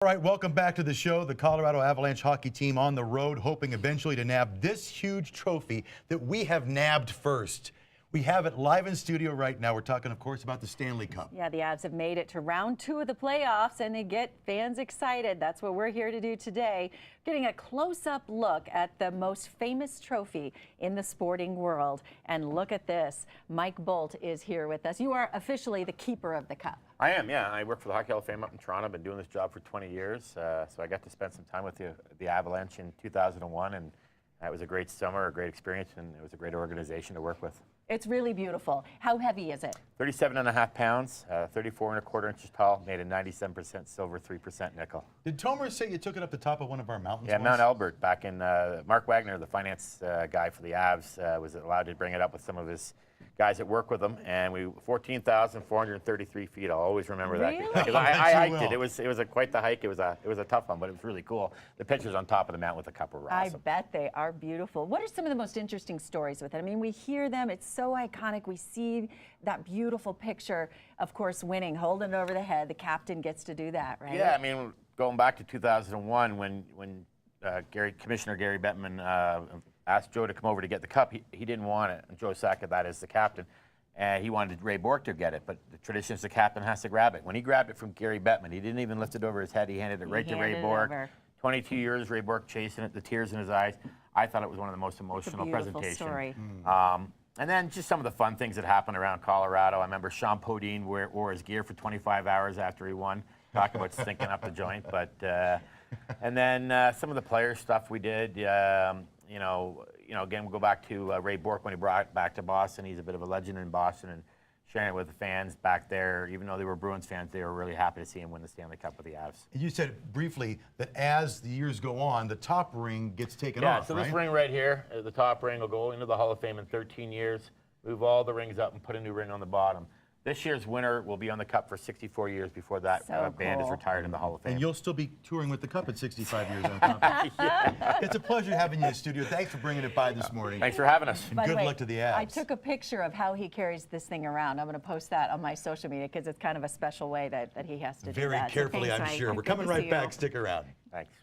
All right, welcome back to the show. The Colorado Avalanche hockey team on the road, hoping eventually to nab this huge trophy that we have nabbed first. We have it live in studio right now. We're talking, of course, about the Stanley Cup. Yeah, the Avs have made it to round 2 of the playoffs, and they get fans excited. That's what we're here to do today, getting a close-up look at the most famous trophy in the sporting world. And look at this. Mike Bolt is here with us. You are officially the keeper of the cup. I am, yeah. I work for the Hockey Hall of Fame up in Toronto. I've been doing this job for 20 years, so I got to spend some time with the Avalanche in 2001, and it was a great summer, a great experience, and it was a great organization to work with. It's really beautiful. How heavy is it? 37.5 pounds, 34.25 inches tall, made of 97% silver, 3% nickel. Did Tomer say you took it up the top of one of our mountains? Yeah, once? Mount Albert. Back in Mark Wagner, the finance guy for the Avs, was allowed to bring it up with some of his guys that work with him, and we 14,433 feet. I'll always remember that because I hiked it. It was quite the hike. It was a tough one, but it was really cool. The pictures on top of the mountain with the cup were awesome. I bet they are beautiful. What are some of the most interesting stories with it? I mean, we hear them. It's so iconic. We see that beautiful picture, of course, winning, holding it over the head. The captain gets to do that, right? Yeah, I mean, going back to 2001 when Commissioner Gary Bettman asked Joe to come over to get the cup. He didn't want it, and Joe Sakic, that is the captain, and he wanted Ray Bourque to get it, but the tradition is the captain has to grab it. When he grabbed it from Gary Bettman, he didn't even lift it over his head. He handed it right to Ray Bourque. 22 years, Ray Bourque chasing it, the tears in his eyes. I thought it was one of the most emotional presentations. Story. And then just some of the fun things that happened around Colorado. I remember Sean Podine wore his gear for 25 hours after he won. Talk about stinking up the joint. But and then some of the player stuff we did. You know, again, we'll go back to Ray Bourque when he brought it back to Boston. He's a bit of a legend in Boston, and sharing it with the fans back there. Even though they were Bruins fans, they were really happy to see him win the Stanley Cup with the Avs. You said briefly that as the years go on, the top ring gets taken off, Yeah, so this ring right here, the top ring, will go into the Hall of Fame in 13 years, move all the rings up, and put a new ring on the bottom. This year's winner will be on the cup for 64 years before that band is retired in the Hall of Fame. And you'll still be touring with the cup at 65 years on top. Yeah. It's a pleasure having you in the studio. Thanks for bringing it by this morning. Thanks for having us. And good luck to the Avs. I took a picture of how he carries this thing around. I'm going to post that on my social media because it's kind of a special way that he has to do that. Very carefully, So I'm thanks, sure. Mike. We're Good coming to see right you. back. Stick around. Thanks.